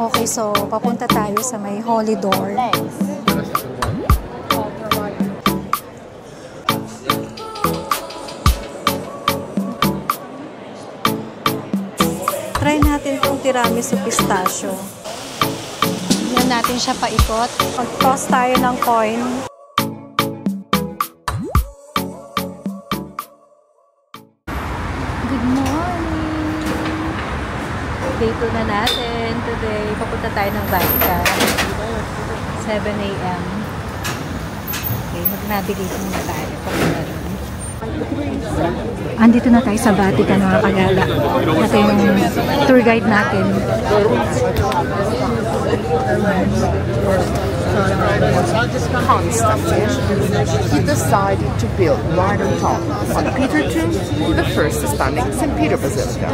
Okay, so papunta tayo sa may Holy Door. Try natin itong tiramisu pistachio. Tignan natin siya paikot. Mag-toss tayo ng coin. Good morning! Day 2 na natin. Today, papunta tayo ng Vatican. 7 a.m. Okay, mag-navigate muna tayo. Andito na tayo sa Vatican, mga kagala. Ito yung tour guide natin. Constantine, he decided to build right on top on Peter tomb, the first standing St. Peter Basilica.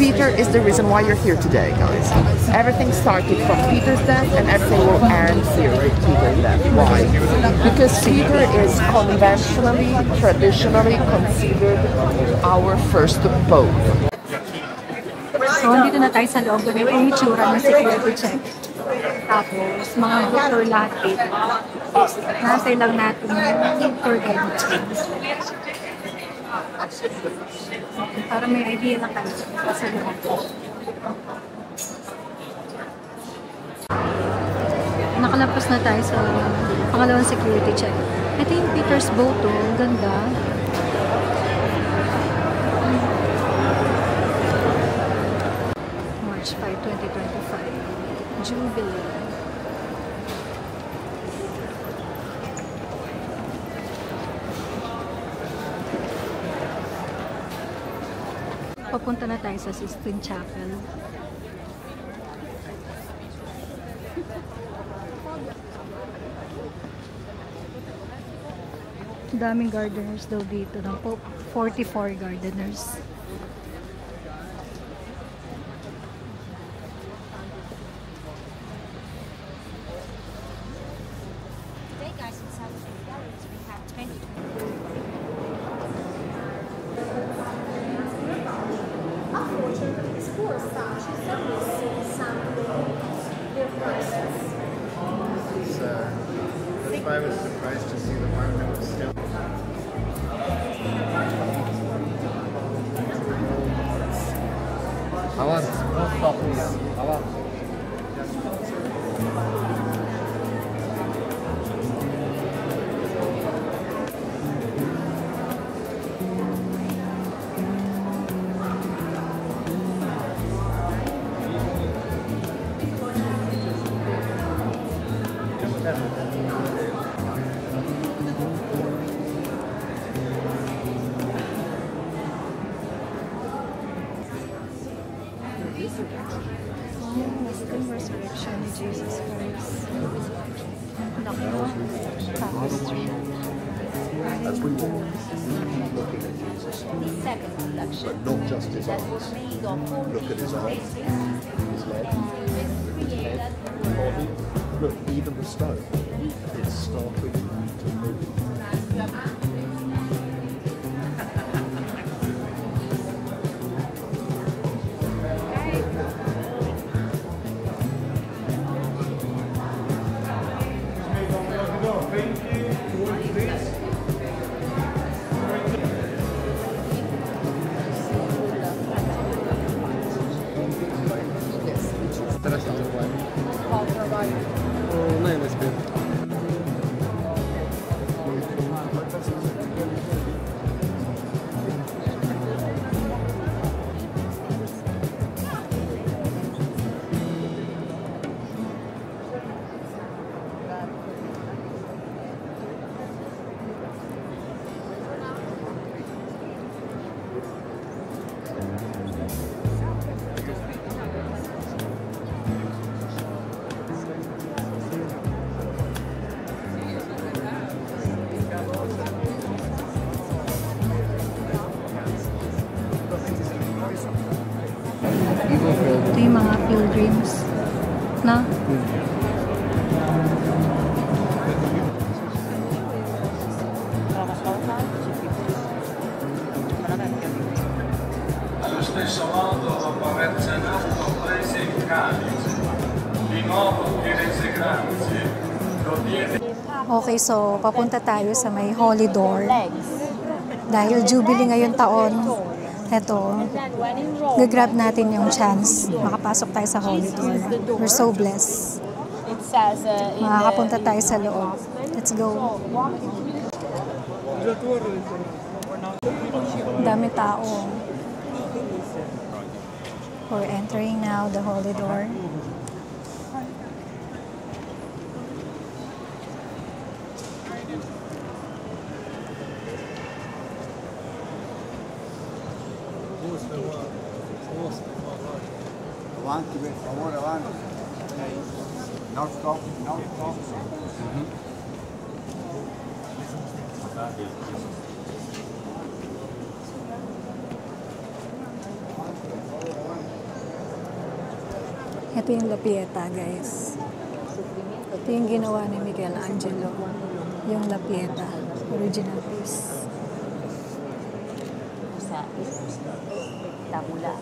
Peter is the reason why you're here today, guys. Everything started from Peter's death and everything will end here with Peter's death. Why? Because Peter is conventionally, traditionally considered our first pope. So, dito na tayo sa loob. May itsura ng security check. Tapos, mga doctor lahat dito. Nasay lang natin yung tour guide natin. Para may idea na tayo sa loob. Nakalapos na tayo sa pangalawang security check. Ito yung Peter's boat. Ang ganda. March 5, 2025. Jubilee. Papunta na tayo sa Sistine Chapel. Daming gardeners daw dito. 44 gardeners. I was surprised to see the one that was still. I want more copies. I want. Resurrection of Jesus Christ. As we walk, looking at Jesus, but not just his eyes. Look at his arms, his legs, his head, his body. Look, even the stone is starting to move. Ito yung mga pilgrims na Allo stesso modo dopo aver cenato prese il calice Okay, so papunta tayo sa may Holy Door. Dahil Jubilee ngayon taon, eto, gagrab natin yung chance. Makapasok tayo sa Holy Door. We're so blessed. Makakapunta tayo sa loob. Let's go. Dami tao. We're entering now the Holy Door. Avanti, per favore, avanti. No stop, no stop. Ito yung La Pieta, guys. Ito yung ginawa ni Michelangelo. Yung La Pieta. Original piece. Sa tabula.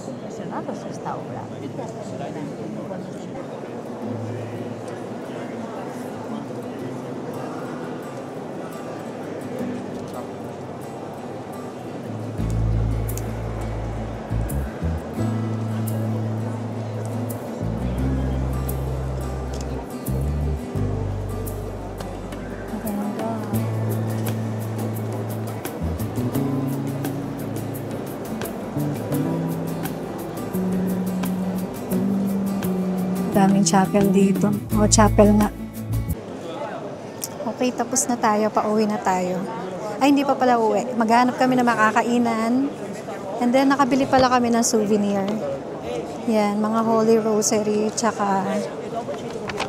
Impresionados esta obra. Daming chapel dito. O, chapel nga. Okay, tapos na tayo. Pauwi na tayo. Ay, hindi pa pala uwi. Maghanap kami ng makakainan. And then, nakabili pala kami ng souvenir. Yan, mga Holy Rosary, tsaka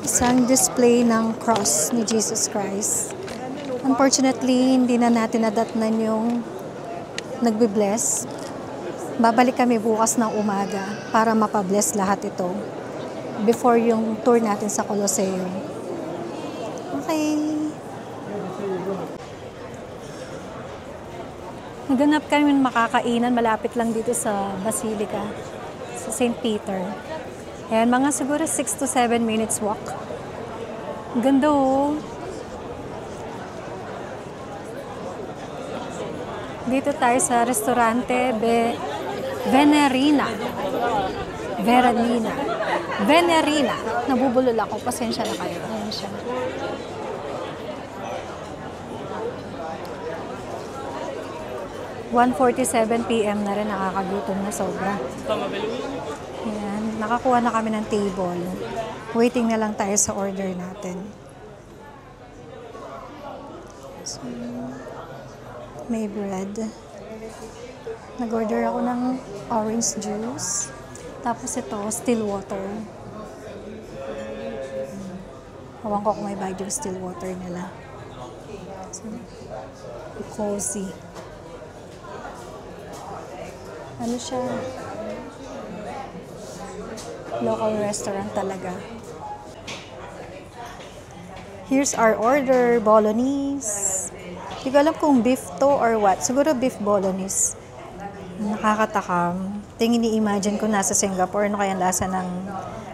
isang display ng cross ni Jesus Christ. Unfortunately, hindi na natin nadatnan yung nagbe-bless. Babalik kami bukas ng umaga para mapabless lahat ito before yung tour natin sa Colosseum. Okay. Naganap kami makakainan malapit lang dito sa Basilica, sa St. Peter. Ayan, mga siguro 6 to 7 minutes walk. Ganda oh. Dito tayo sa restaurante Venerina. Nabubulol ako. Pasensya na kayo. Ayan siya. (1:47 PM na rin. Nakakagutom na sobra. Ayan. Nakakuha na kami ng table. Waiting na lang tayo sa order natin. So, may bread. Nag-order ako ng orange juice. Tapos ito, still water. Hawan ko kung may bayad yung still water nila. So, cozy. Ano siya? Local restaurant talaga. Here's our order, bolognese. Hindi ko alam kung beef to or what. Siguro beef bolognese. Nakakatakam. Tingin ni-imagine ko nasa Singapore. Ano kaya lasa ng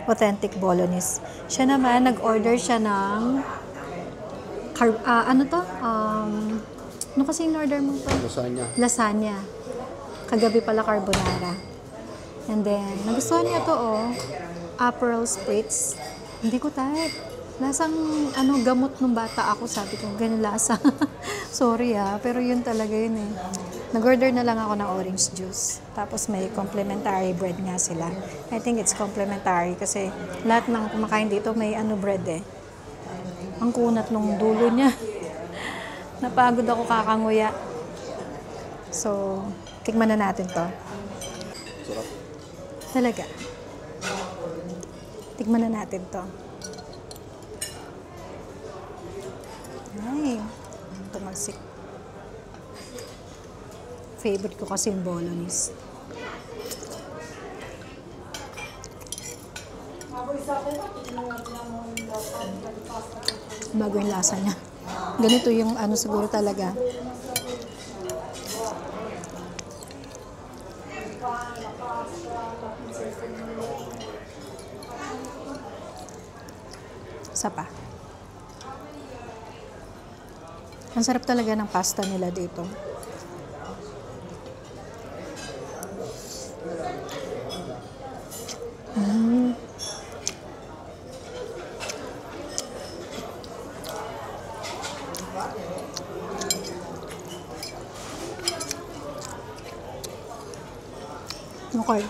authentic bolognese. Siya naman, nag-order siya ng ano to? Ano kasi yung order mo to? Lasagna. Kagabi pala carbonara. And then, nagustuhan niya to Aperol Spritz. Hindi ko type. Lasang gamot nung bata ako. Sabi ko, ganun lasa. Sorry pero yun talaga yun eh. Nag-order na lang ako ng orange juice. Tapos may complimentary bread nga sila. I think it's complimentary kasi lahat ng kumakain dito may bread eh. Ang kunat nung dulo niya. Napagod ako kakanguya. So, tikman na natin to. Sarap. Talaga. Tikman na natin to. Ay, tumalsik. Favorite ko kasi yung bolognese. Bago yung lasa niya. Ganito yung siguro talaga. Isa pa. Ang sarap talaga ng pasta nila dito. Okay.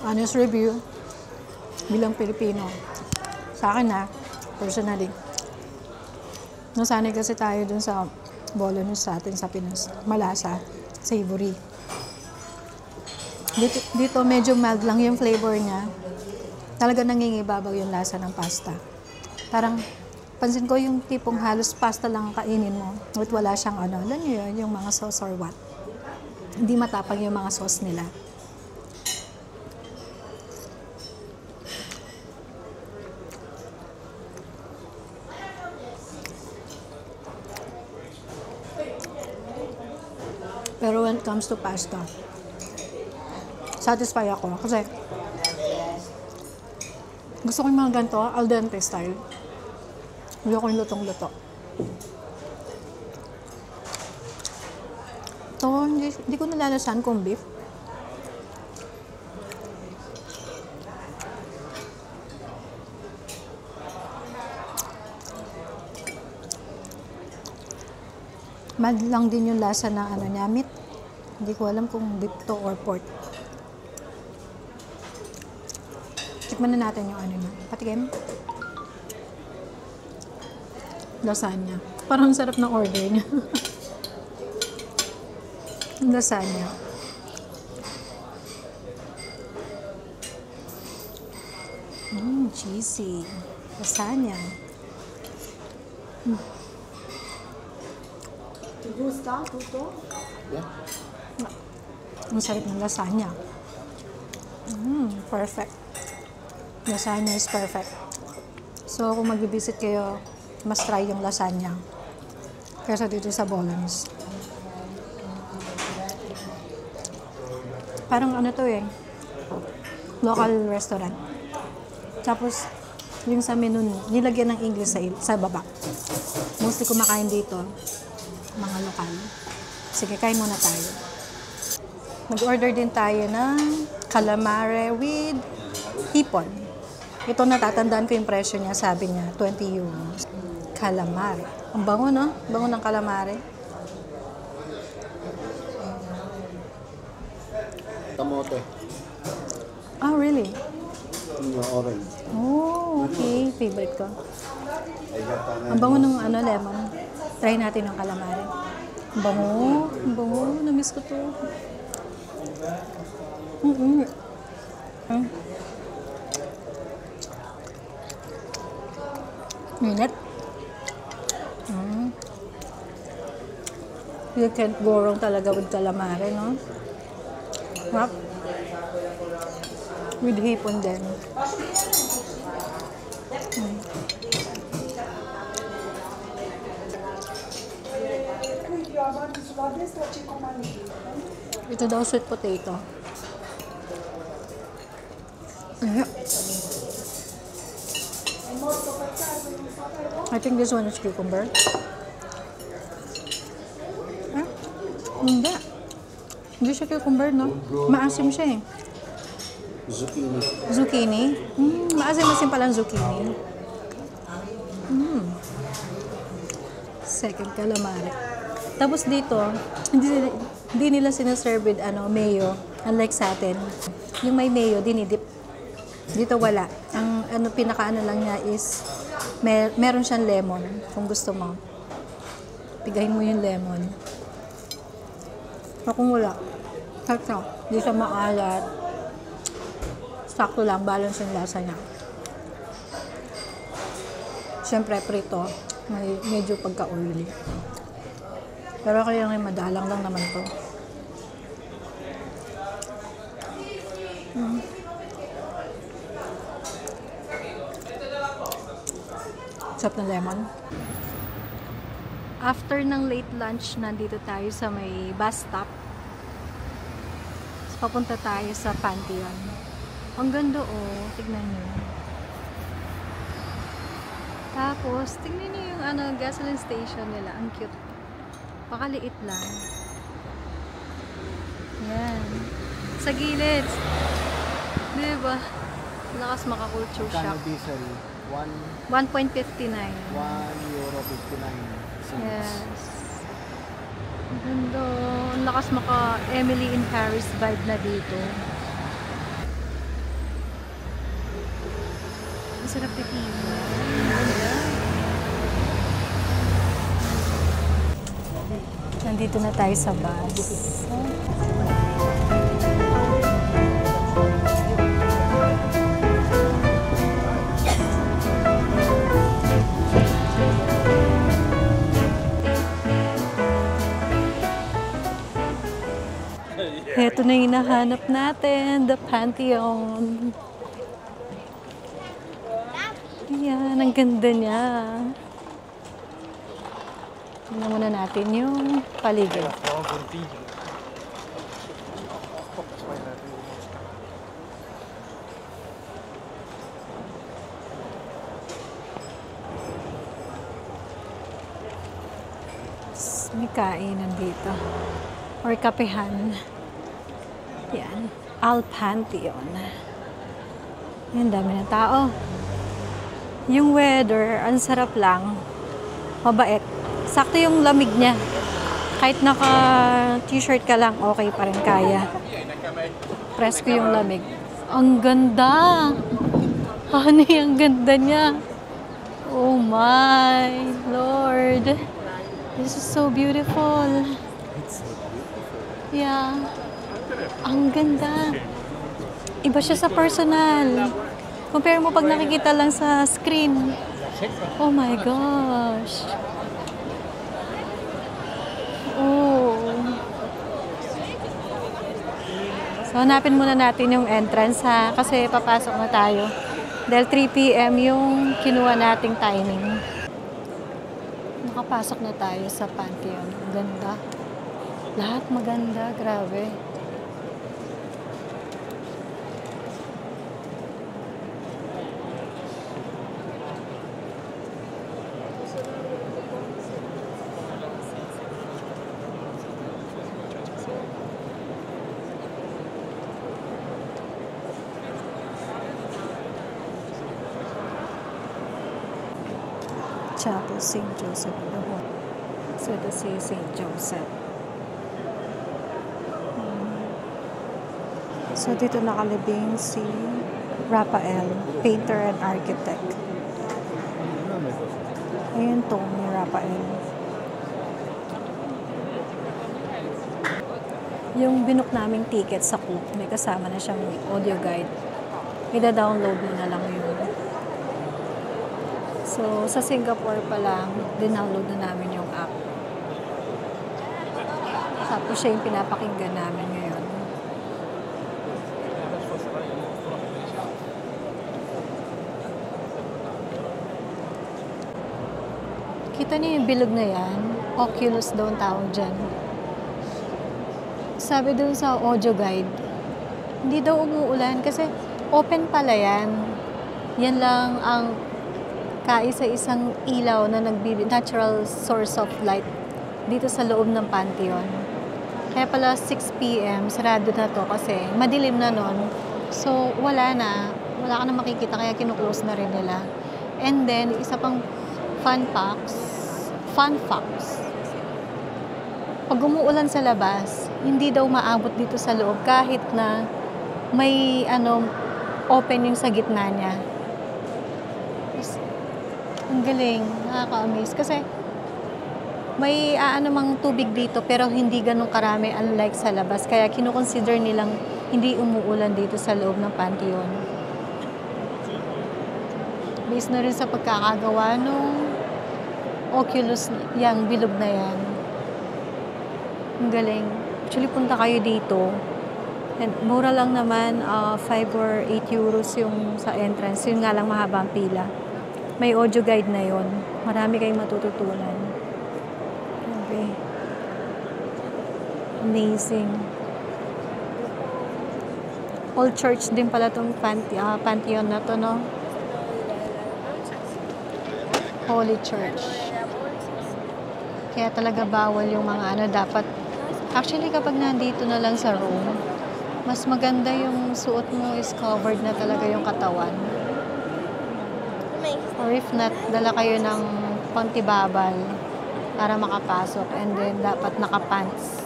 Honest review bilang Pilipino. Sa akin personally. Nasanay kasi tayo dun sa bolognese sa atin sa Pinas. Malasa, savory. Dito medyo mild lang yung flavor niya. Talaga nangingibabaw yung lasa ng pasta. Parang pansin ko yung tipong halos pasta lang ang kainin mo. At wala siyang alam niyo yun, yung mga sauce or what. Hindi matapang yung mga sauce nila. Pero when it comes to pasta, satisfy ako. Kasi gusto ko yung mga ganito, al dente style. Hindi ko yung lutong-luto. Ito, hindi ko nalalasan kung beef. Mad lang din yung lasa ng ano niya, meat. Hindi ko alam kung beef to or pork. Tikman na natin yung ano niya. Patikim. Lasagna. Parang sarap ng order niya. Lasagna. Cheesy. Lasagna. Gusta? Tuto? Yeah. Ang sarap ng lasagna. Perfect. Lasagna is perfect. So, kung mag-visit kayo, mas try yung lasagna. Kaysa dito sa Bolognese. Parang ano to local restaurant. Tapos, yung sa menu, nilagyan ng English sa baba. Mostly kumakain dito, mga lokal. Sige, kain muna tayo. Mag-order din tayo ng calamari with hipon. Ito natatandaan ko yung presyo niya, sabi niya, 20 euros. Calamari. Ang bango, no? Bango ng calamari. Kamote. Oh, really? Orange. Oh, okay. Favorite ko. Ang bango ng lemon. Try natin yung calamari. Ang bango. Ang bango. Namiss ko to. Minute. You can't go wrong talaga with calamari, no? Wrap. With hipon din. Ito daw sweet potato. I think this one is cucumber. Hindi. Hindi siya cucumber, no? Maasim siya Zucchini. Zucchini? Maasim-asim palang zucchini. Second calamari. Tapos dito, hindi nila sinaserve with mayo. Unlike sa atin. Yung may mayo, dinidip. Dito wala. Ang pinaka-ano lang niya is meron siyang lemon kung gusto mo. Pigahin mo yung lemon. So, kung wala, sakto. Hindi siya maalat. Sakto lang, balance yung lasa niya. Siyempre, prito. Medyo pagka-oily. Pero kaya ngayon, madalang lang naman to. Sarap ng lemon. After ng late lunch, nandito tayo sa may bus stop. Papunta tayo sa Pantheon. Ang ganda, tignan nyo. Tapos, tingnan niyo yung gasoline station nila. Ang cute. Pakaliit lang. Yan. Sa gilid. Diba? Lakas maka-culture shock. Kano diesel? 1.59. €1.59. Yes. Ang ganda. Ang lakas maka-Emily in Paris vibe na dito. Ang sarap titingin. Ang ganda. Nandito na tayo sa bus. Ito na yung hinahanap natin, the Pantheon. Yan, ang ganda niya. Tingnan muna natin yung paligid. May kainan dito. Or kapehan. Yan. Al Pantheon. Yan, dami ng tao. Yung weather, ang sarap lang. Mabait. Sakto yung lamig niya. Kahit naka-t-shirt ka lang, okay pa rin kaya. Presko yung lamig. Ang ganda! Honey, ang ganda niya. Oh my Lord. This is so beautiful. Yeah. Ang ganda. Iba siya sa personal. Compare mo pag nakikita lang sa screen. Oh my gosh. Oh. So, hanapin muna natin yung entrance ha. Kasi papasok na tayo. Dahil 3 PM yung kinuha nating timing. Nakapasok na tayo sa Pantheon. Ganda. Lahat maganda. Grabe. Chapel St. Joseph of the Holy. So, this is St. Joseph. So, dito nakalibing si Raphael, painter and architect. Ayan to, ni Raphael. Yung binook naming ticket sa Cook, may kasama na siyang audio guide. Ida-download mo na lang yun. So, sa Singapore pa lang, dinownload na namin yung app. Tapos siya yung pinapakinggan namin ngayon. Kita niyo yung bilog na yan? Oculus daw ang tawag dyan. Sabi doon sa audio guide, hindi daw umuulan kasi open pala yan. Yan lang ang kaisa-isang ilaw na natural source of light dito sa loob ng Pantheon. Kaya pala 6 PM, sarado na to kasi madilim na nun. So, wala ka na makikita kaya kinuklose na rin nila. And then, isa pang fun facts. Pag umuulan sa labas, hindi daw maabot dito sa loob kahit na may open yung sa gitna niya. Ang galing, nakaka-amaze. Kasi may mang tubig dito pero hindi ganun karami unlike sa labas. Kaya kinukonsider nilang hindi umuulan dito sa loob ng Pantheon. Based na rin sa pagkakagawa nung Oculus, yung bilog na yan. Ang galing. Actually, punta kayo dito. And mura lang naman, 5 or 8 euros yung sa entrance. Yun nga lang mahaba ang pila. May audio guide na yon. Marami kayong matututunan. Okay. Amazing. Old church din pala itong Pantheon na to, no? Holy Church. Kaya talaga bawal yung mga ano, dapat. Actually, kapag nandito na lang sa Rome, mas maganda yung suot mo is covered na talaga yung katawan. Or if not, dala kayo ng pantibabal para makapasok. And then, dapat nakapants.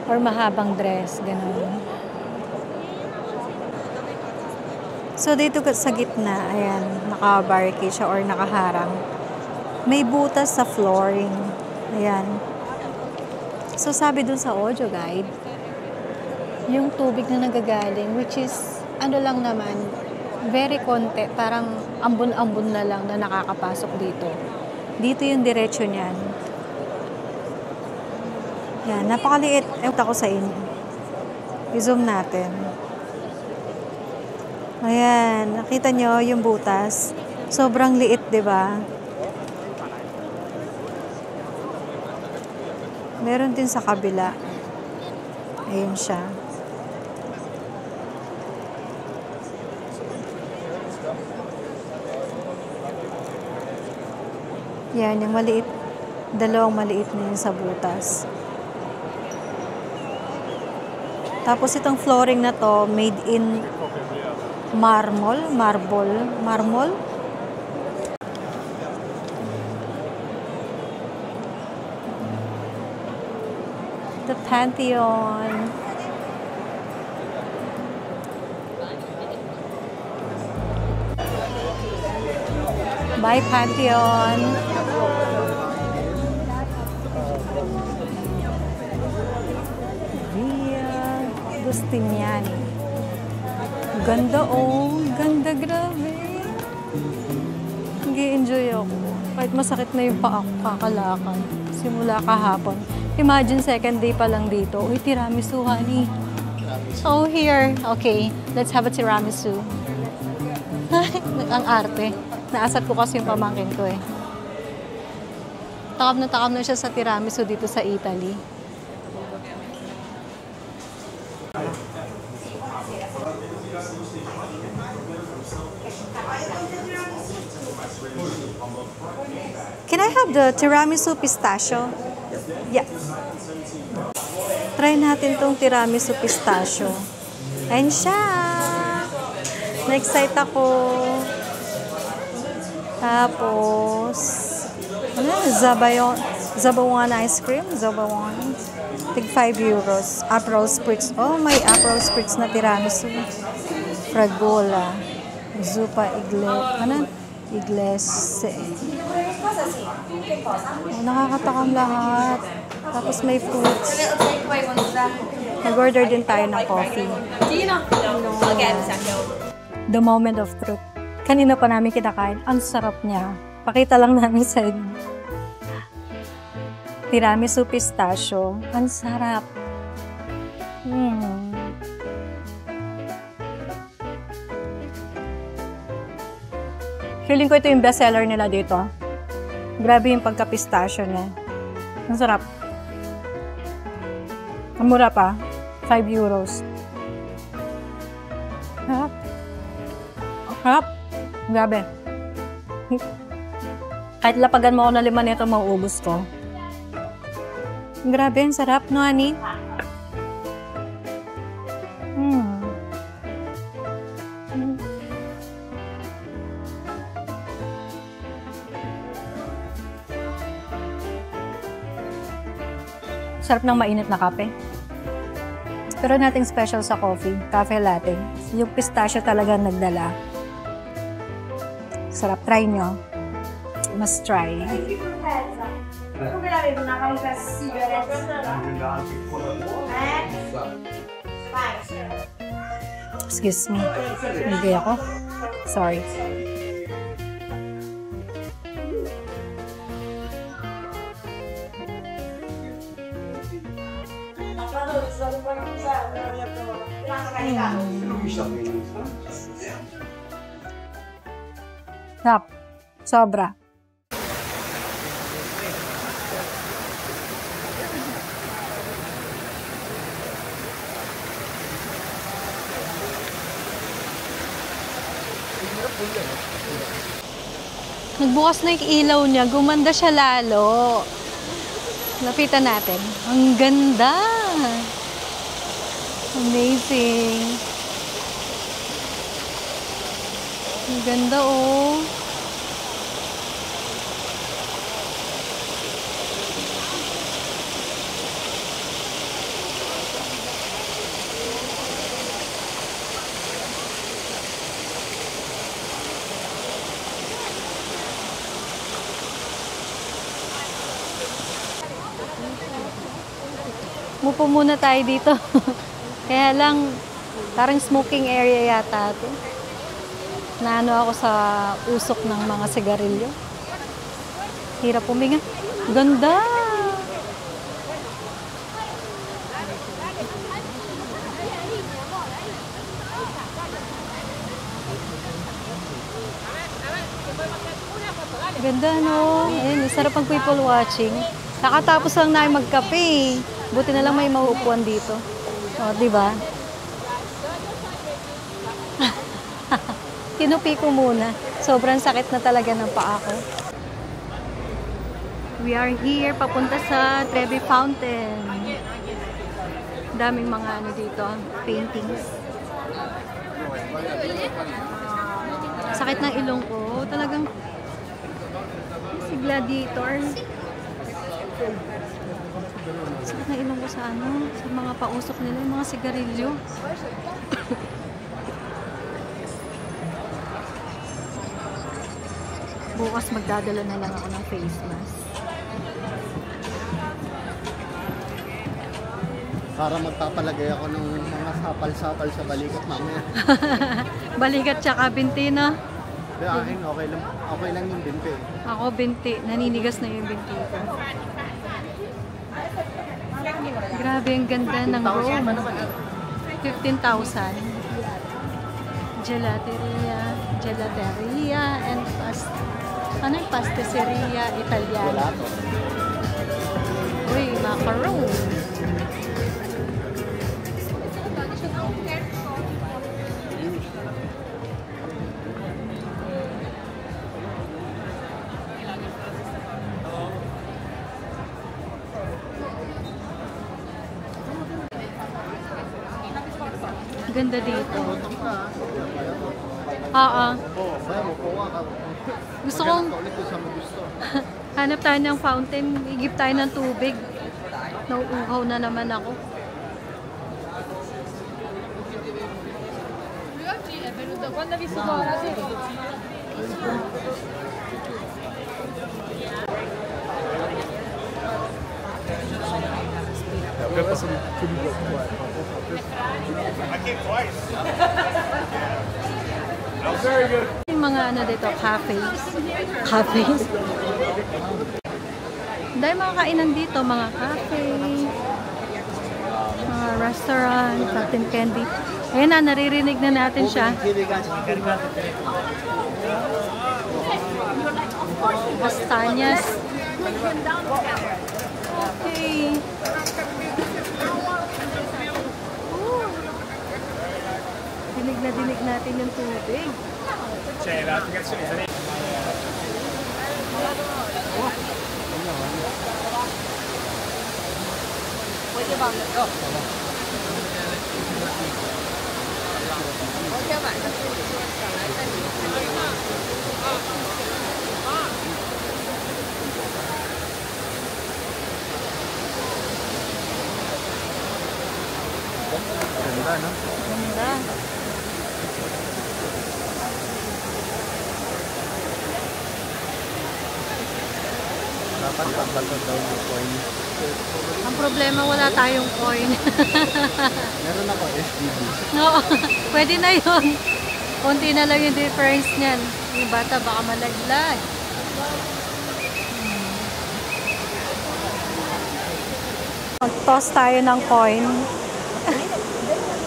Or mahabang dress, ganun. So, dito sa gitna, ayan, naka-barricade siya or nakaharang. May butas sa flooring. Ayan. So, sabi dun sa audio guide, yung tubig na nagagaling, which is, ano lang naman, very konti, parang ambon-ambon na lang na nakakapasok dito. Dito yung diretso niyan. Yan, napakaliit. Ewan ako sa inyo. I-zoom natin. Ayan, nakita nyo yung butas. Sobrang liit, di ba? Meron din sa kabila. Ayun siya. Yan, yung maliit. Dalawang maliit na yun sa butas. Tapos itong flooring na to, made in marble. The Pantheon. Bye, Pantheon. Via Giustiniani. Ganda, oh. Ganda, grabe. Nag-i-enjoy ako. Kahit masakit na yung paa ko, kakalakad. Simula kahapon. Imagine second day pa lang dito. Uy, tiramisu, honey. Oh, here. Okay, let's have a tiramisu. Ang arte. Naasat ko kasi yung pamangkin ko eh. Takam na siya sa tiramisu dito sa Italy. Can I have the tiramisu pistachio? Yeah. Try natin tong tiramisu pistachio. Ayan siya. Na-excite ako. Tapos, Zabawan ice cream. Zabawan. Tig 5 euros. Aperol spritz. Oh, may Aperol spritz na tiramisu. Fragola. Zupa Iglesia. Oh, nakakatakam lahat. Tapos may fruits. Nag-order din tayo ng coffee. The moment of truth. Kanina pa namin kinakain. Ang sarap niya. Pakita lang namin sa inyo. Tiramisu pistachio. Ang sarap. Feeling ko ito yung best seller nila dito. Grabe yung pagka-pistachio niya. Ang sarap. Ang mura pa. 5 euros. Sarap. Sarap. Grabe. Kahit lapagan mo ako na 5 nito, mauubos ko. Grabe, ang sarap, no, honey? Sarap ng mainit na kape. Pero nating special sa coffee, cafe latte. Yung pistachio talaga nagdala. Sarap, try nyo. Must try. Excuse me. Hindi ako. Sorry. Sarap. Sobra. Nagbukas na yung ilaw niya. Gumanda siya lalo. Lapitan natin. Ang ganda! Amazing! Ang ganda, oh! Mupo muna tayo dito. Kaya lang, parang smoking area yata ito. Naano ako sa usok ng mga sigarilyo. Hirap puminga. Ganda! Ganda, no? Ayun, sarap ang people watching. Nakatapos lang namin magkape. Buti na lang may mauupuan dito. O, di ba? Tinupi ko muna. Sobrang sakit na talaga ng paa ko. We are here papunta sa Trevi Fountain. Daming mga ano dito, paintings. Sakit ng ilong ko. Talagang si Gladiator. Sakit na ilong ko sa ano, sa mga pausok nila, yung mga sigarilyo. Bukas magdadala na lang ako ng face mask. Para magpapalagay ako ng mga sapal-sapal sa balikat mamaya. Balikat tsaka binti, no? Kaya akin, okay lang yung binti. Ako binti, naninigas na yung binti ko. Grabe, ang ganda ng room. 15,000. Gelateria, and ano yung pastisseria Italiana. Uy, macaron. Ganda dito. Oo. Gusto kong hanap tayo ng fountain. Igip tayo ng tubig. Nauuhaw na naman ako. Yung mga ano dito, cafes. Dahil mga kainan dito, mga cafe, mga restaurant, cotton candy. Ayan na, naririnig na natin siya. Castañas. Okay. Dinig natin yung tubig. Ganda, no? Ganda. Dapat pagbalot daw yung coin. Ang problema, wala tayong coin. Meron ako SDB. No, pwede na yun. Konti na lang yung difference niyan. Yung bata baka malaglag. Mag-toss tayo ng coin.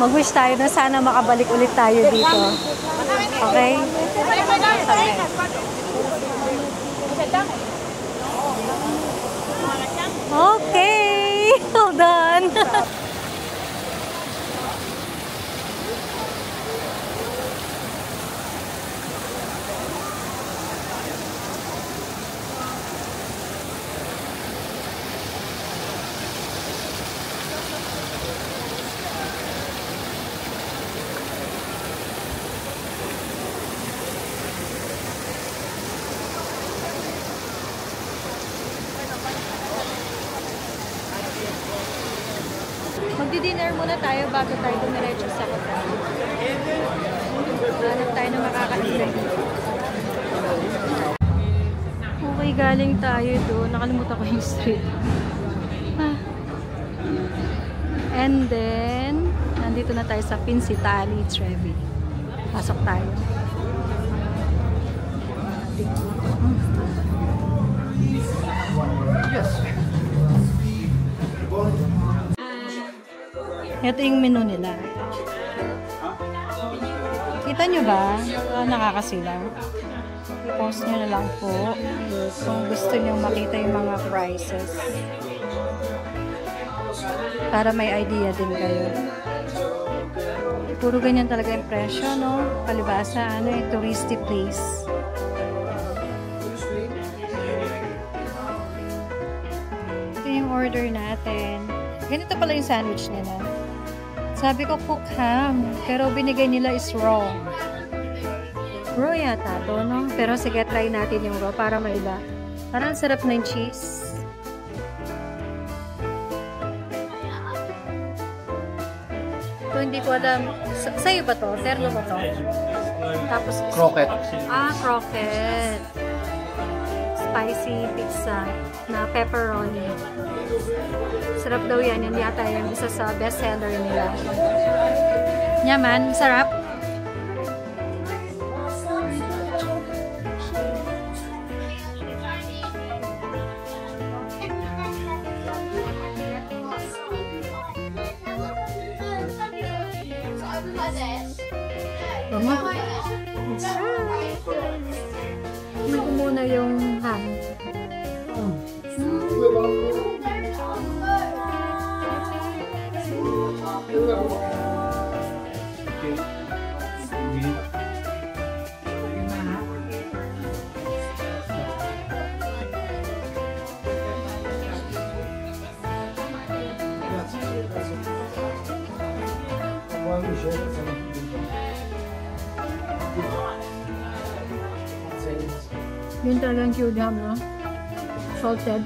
Mag-wish tayo na sana makabalik ulit tayo dito. Okay? Okay! Hold on! Magdi-dinner muna tayo bago tayo dumiretso sa hotel. Hanap tayo na makakain. Okay, galing tayo doon. Nakalimutan ko yung street. And then, nandito na tayo sa Pinsitali, Trevi. Pasok tayo. Ito yung menu nila. Kita nyo ba? Nakakasilang. I-post nyo na lang po kung gusto nyo makita yung mga prices. Para may idea din kayo. Puro ganyan talaga yung presyo, no? Palibasa, touristy place. Ito yung order natin. Ganito pala yung sandwich nila. Sabi ko cook ham, pero binigay nila is raw. Raw yata to, no? Pero sige, try natin yung raw para maiba. Parang sarap na yung cheese. Ito hindi ko alam. Sa'yo ba to? Terlo ba to? Tapos Croquette. Croquette. Spicy pizza na pepperoni. Sarap daw yan. Yan yata yung isa sa bestseller nila. Yaman. Sarap. Ano ko muna yung ham. Yun talagang cured ham, no? Salted.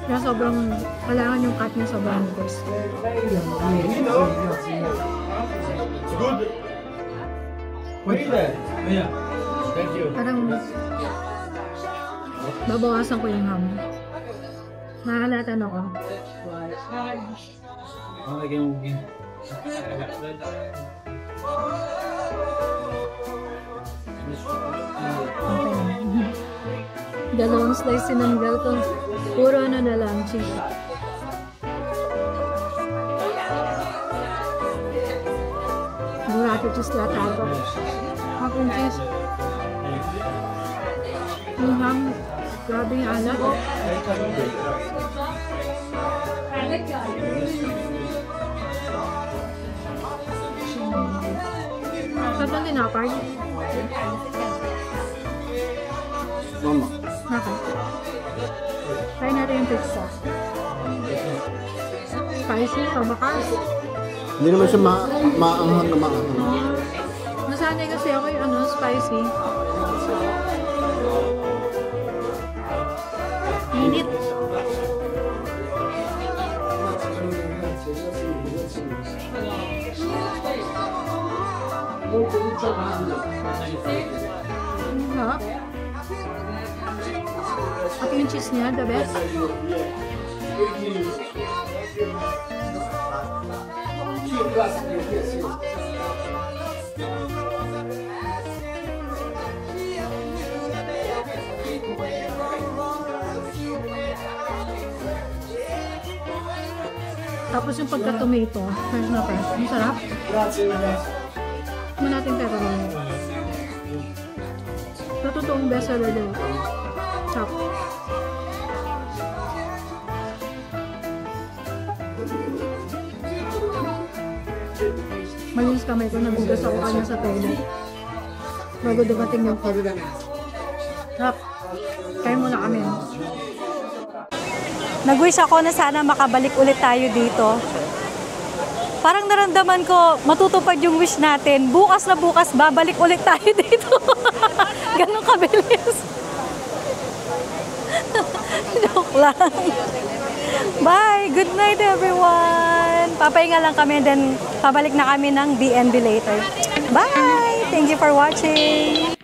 Kaya sobrang, kailangan yung cut niya sobrang guys. Good. Wait there. Yeah. Thank you. Parang, babawasan ko yung ham. Nakakalatan ako. Dalawang slice sinanggal ko. Puro ano na lang, cheese. Burrito cheese lahat ako. Akong cheese. Yung ham, grabe yung alat. Sarap ng tinapay. Mama. Okay. Try natin yung pizza. Spicy, tabakas. Hindi naman siya maanghang na maanghang. Nasanay kasi ako yung spicy. Init. Harap. At yung cheese niya, the best. Tapos yung pagka-tomato, fresh na fresh. Ang sarap. Tignan natin pepperoni. Ito totoong bestseller din. Chop. Malinis kamay ko, nagugas ako kanya sa toilet. Bago dumating yung food. Sarap. Kaya muna kami. Nag-wish ako na sana makabalik ulit tayo dito. Parang naramdaman ko, matutupad yung wish natin. Bukas na bukas, babalik ulit tayo dito. Ganun kabilis. Joke Joke lang. Bye! Good night, everyone! Papahinga lang kami, then pabalik na kami ng BNB later. Bye! Thank you for watching!